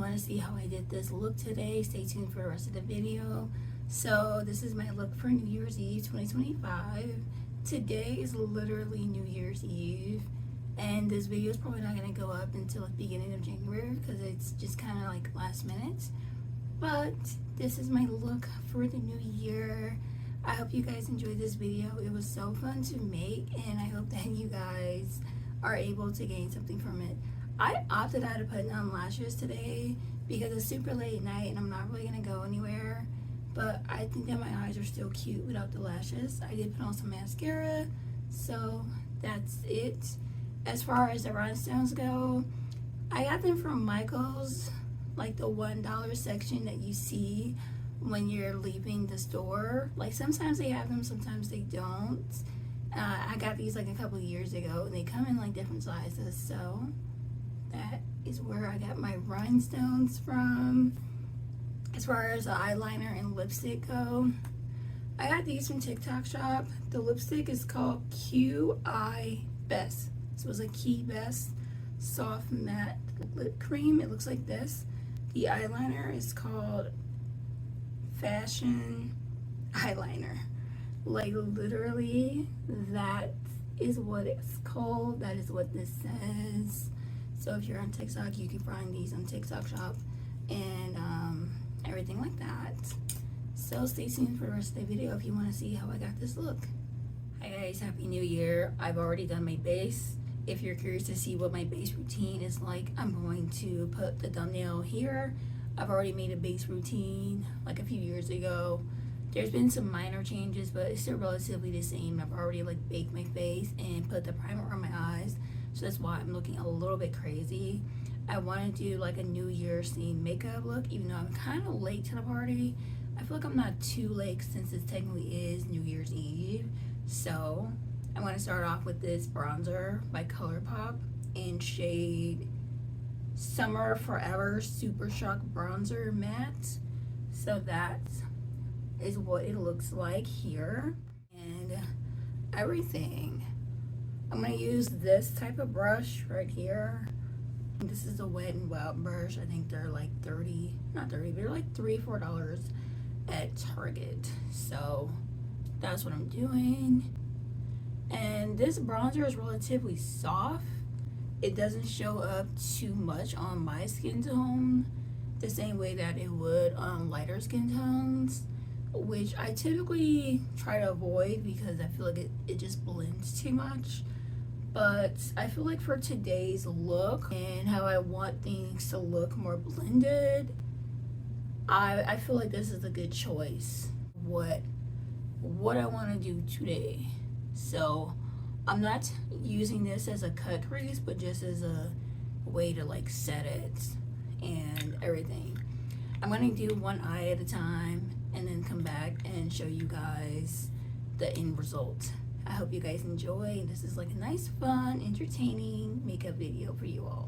want to see how I did this look today, stay tuned for the rest of the video. So this is my look for New Year's Eve 2025. Today is literally New Year's Eve, and this video is probably not going to go up until the beginning of January because it's just kind of like last minute. But this is my look for the new year. I hope you guys enjoyed this video. It was so fun to make, and I hope that you guys are able to gain something from it. I opted out of putting on lashes today because it's super late at night and I'm not really going to go anywhere. But I think that my eyes are still cute without the lashes. I did put on some mascara, so that's it. As far as the rhinestones go, I got them from Michael's, like the $1 section that you see when you're leaving the store. Like sometimes they have them, sometimes they don't. I got these like a couple of years ago and they come in like different sizes, so that is where I got my rhinestones from. As far as the eyeliner and lipstick go, I got these from TikTok shop. The lipstick is called QI Best. This was a Key Best soft matte lip cream. It looks like this. The eyeliner is called Fashion Eyeliner. Like literally, that is what it's called. That is what this says. So if you're on TikTok, you can find these on TikTok shop and everything like that. So stay tuned for the rest of the video if you want to see how I got this look. Hi guys, happy new year. I've already done my base. If you're curious to see what my base routine is like, I'm going to put the thumbnail here. I've already made a base routine like a few years ago. There's been some minor changes, but it's still relatively the same. I've already like baked my face and put the primer on my eyes, so that's why I'm looking a little bit crazy. I want to do like a New Year's themed makeup look, even though I'm kind of late to the party. I feel like I'm not too late since it technically is New Year's Eve. So I'm going to start off with this bronzer by ColourPop in shade Summer Forever Super Shock Bronzer Matte. So that is what it looks like here. And everything. I'm going to use this type of brush right here. This is a Wet n Wild brush. I think they're like not 30, they're like $3-4 at Target. So that's what I'm doing. And this bronzer is relatively soft. It doesn't show up too much on my skin tone the same way that it would on lighter skin tones, which I typically try to avoid because I feel like it just blends too much. But I feel like for today's look and how I want things to look more blended, I feel like this is a good choice. What I want to do today. So I'm not using this as a cut crease, but just as a way to like set it and everything. I'm going to do one eye at a time and then come back and show you guys the end result. I hope you guys enjoy. This is like a nice, fun, entertaining makeup video for you all.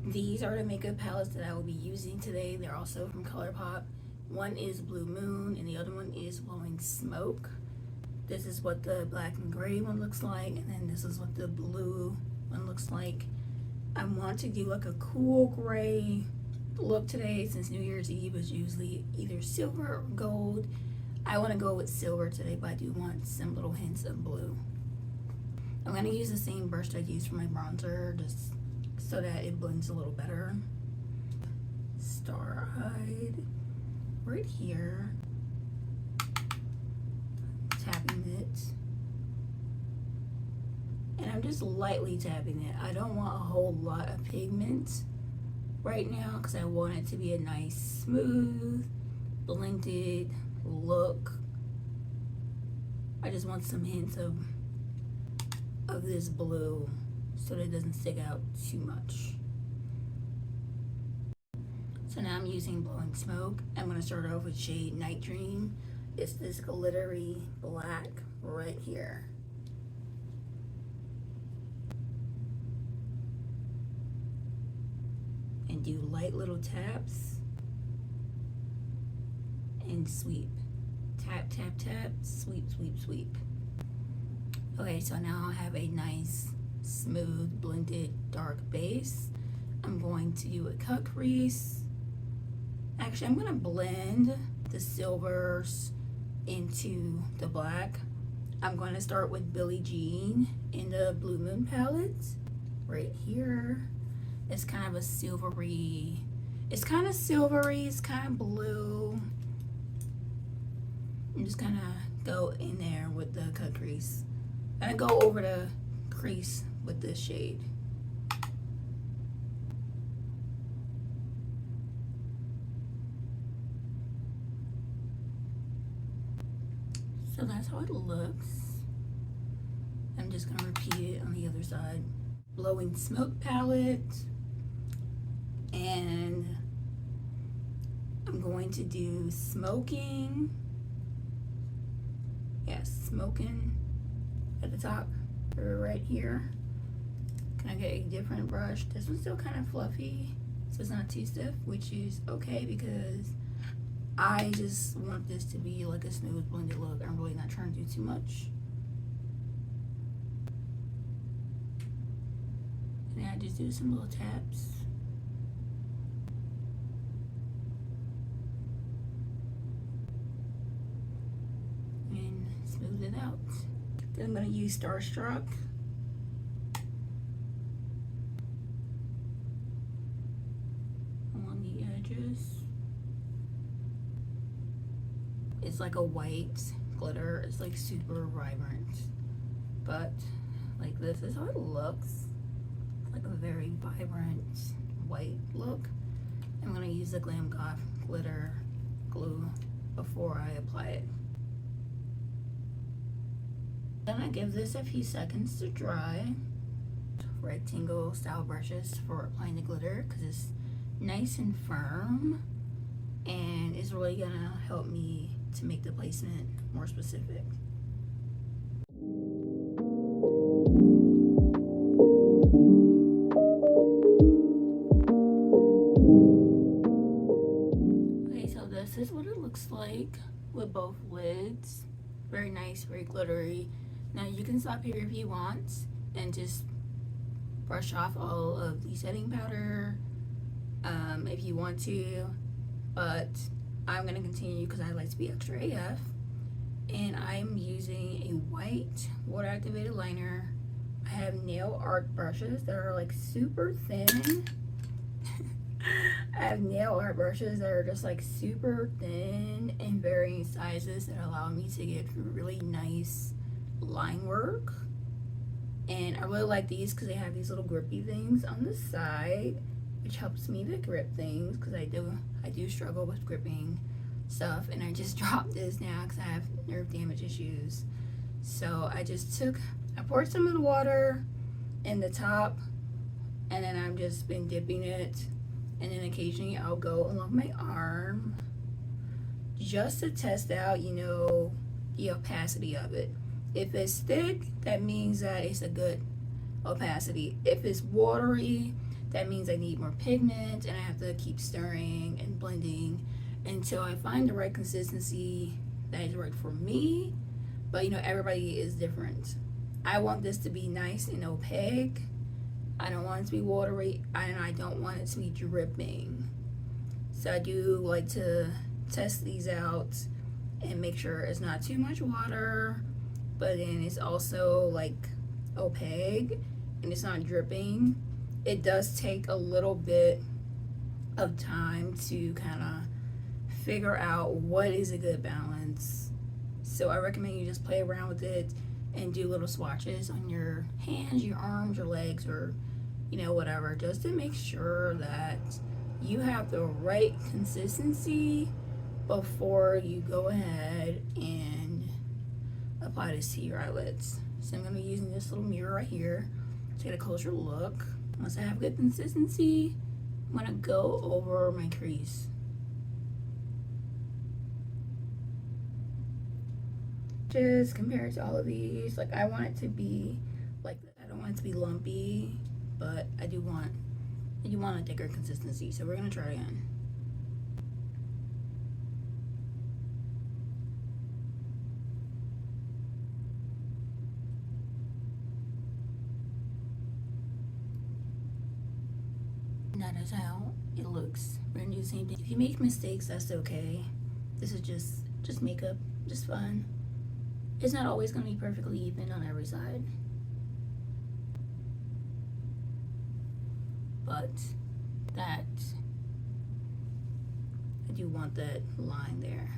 These are the makeup palettes that I will be using today. They're also from ColourPop. One is Blue Moon and the other one is Blowing Smoke. This is what the black and gray one looks like, and then this is what the blue one looks like. I want to do like a cool gray look today since New Year's Eve is usually either silver or gold. I want to go with silver today, but I do want some little hints of blue. I'm going to use the same brush I used for my bronzer just so that it blends a little better. Star-eyed right here. Tapping it. And I'm just lightly tapping it. I don't want a whole lot of pigment right now because I want it to be a nice, smooth, blended look. I just want some hints of this blue so that it doesn't stick out too much. So now I'm using Blowing Smoke. I'm going to start off with shade Night Dream. It's this glittery black right here. And do light little taps and sweep. Tap, tap, tap, sweep, sweep, sweep. Okay, so now I have a nice, smooth, blended, dark base. I'm going to do a cut crease. Actually, I'm going to blend the silvers into the black. I'm going to start with Billie Jean in the Blue Moon palette. Right here. It's kind of a silvery, it's kind of blue. I'm just kind of go in there with the cut crease. And I go over the crease with this shade. So that's how it looks. I'm just gonna repeat it on the other side. Blowing Smoke palette, and I'm going to do smoking. Yes, smoking at the top, or right here. Can I get a different brush? This one's still kind of fluffy, so it's not too stiff, which is okay because I just want this to be like a smooth blended look. I'm really not trying to do too much. And I just do some little taps. And smooth it out. Then I'm going to use Starstruck. Along the edges. It's like a white glitter. It's like super vibrant. But like this is how it looks. Like a very vibrant white look. I'm going to use the Glam Goth glitter glue before I apply it. Then I give this a few seconds to dry. Rectangle style brushes for applying the glitter because it's nice and firm, and it's really gonna help me to make the placement more specific. Okay, so this is what it looks like with both lids. Very nice, very glittery. Now you can stop here if you want and just brush off all of the setting powder if you want to, but I'm going to continue because I like to be extra AF. And I'm using a white water activated liner. I have nail art brushes that are like super thin. I have nail art brushes that are just like super thin and varying sizes that allow me to get really nice line work. And I really like these because they have these little grippy things on the side, which helps me to grip things because I do struggle with gripping stuff. And I just dropped this now because I have nerve damage issues. So I poured some of the water in the top, and then I've just been dipping it, and then occasionally I'll go along my arm just to test out, you know, the opacity of it. If it's thick, that means that it's a good opacity. If it's watery, that means I need more pigment, and I have to keep stirring and blending until I find the right consistency that is right for me. But you know, everybody is different. I want this to be nice and opaque. I don't want it to be watery, and I don't want it to be dripping. So I do like to test these out and make sure it's not too much water, but then it's also like opaque and it's not dripping. It does take a little bit of time to kind of figure out what is a good balance. So I recommend you just play around with it and do little swatches on your hands, your arms, your legs, or you know, whatever, just to make sure that you have the right consistency before you go ahead and apply this to your eyelids. So I'm going to be using this little mirror right here to get a closer look. Once I have good consistency, I'm going to go over my crease. Just compared to all of these, like I want it to be like, I don't want it to be lumpy, but I do want a thicker consistency. So we're going to try again. that is how it looks. We're gonna do the same thing. If you make mistakes, that's okay. This is just makeup, just fun. It's not always gonna be perfectly even on every side, but that I do want that line there.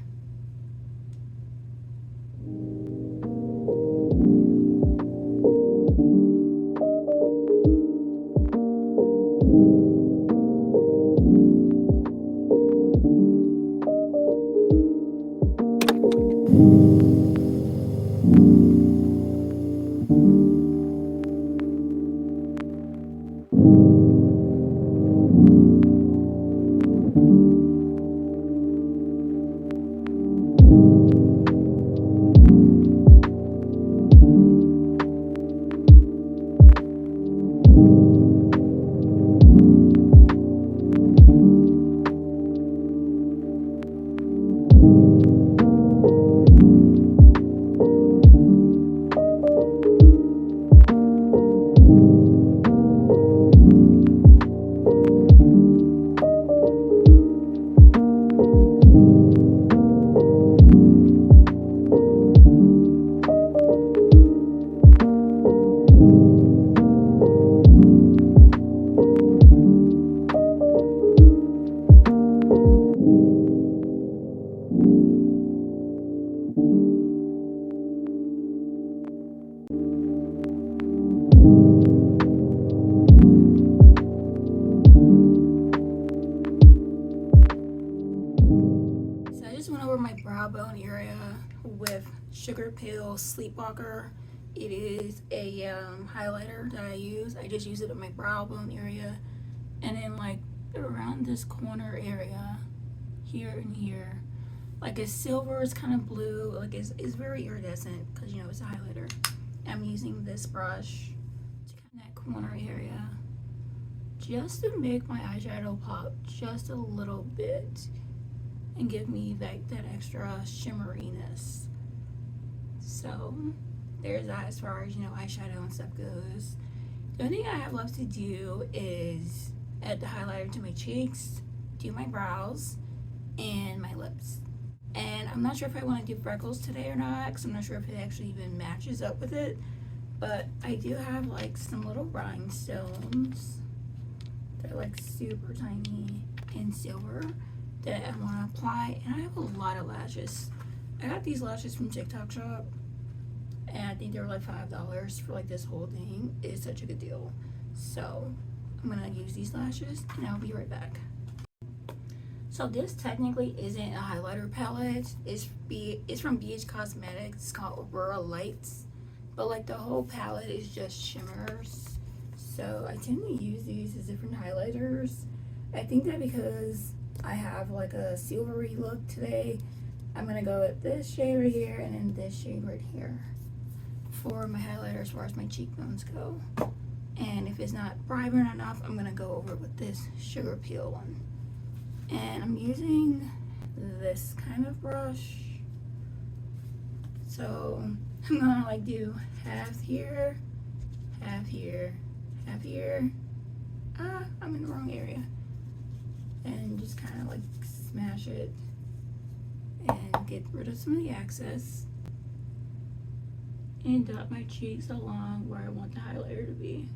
My brow bone area with Sugar Pill Sleepwalker. It is a highlighter that I use. I just use it on my brow bone area, and then like around this corner area, here and here, like it's silver, it's kind of blue, like it's very iridescent because you know it's a highlighter. I'm using this brush to kind of that corner area just to make my eyeshadow pop just a little bit and give me that extra shimmeriness. So there's that as far as, you know, eyeshadow and stuff goes. The only thing I have left to do is add the highlighter to my cheeks, do my brows, and my lips. And I'm not sure if I want to do freckles today or not, because I'm not sure if it actually even matches up with it. But I do have like some little rhinestones. They're like super tiny and silver that I want to apply, and I have a lot of lashes. I got these lashes from TikTok shop, and I think they were like $5 for like this whole thing. It's such a good deal. So I'm gonna use these lashes and I'll be right back. So this technically isn't a highlighter palette. It's from BH Cosmetics. It's called Aurora Lights, but like the whole palette is just shimmers. So I tend to use these as different highlighters. I think that because I have like a silvery look today, I'm gonna go with this shade right here and then this shade right here for my highlighter as far as my cheekbones go. And if it's not vibrant enough, I'm gonna go over with this Sugar Peel one. And I'm using this kind of brush. So I'm gonna like do half here, half here, half here. I'm in the wrong area. And just kind of like smash it and get rid of some of the excess and dot my cheeks along where I want the highlighter to be.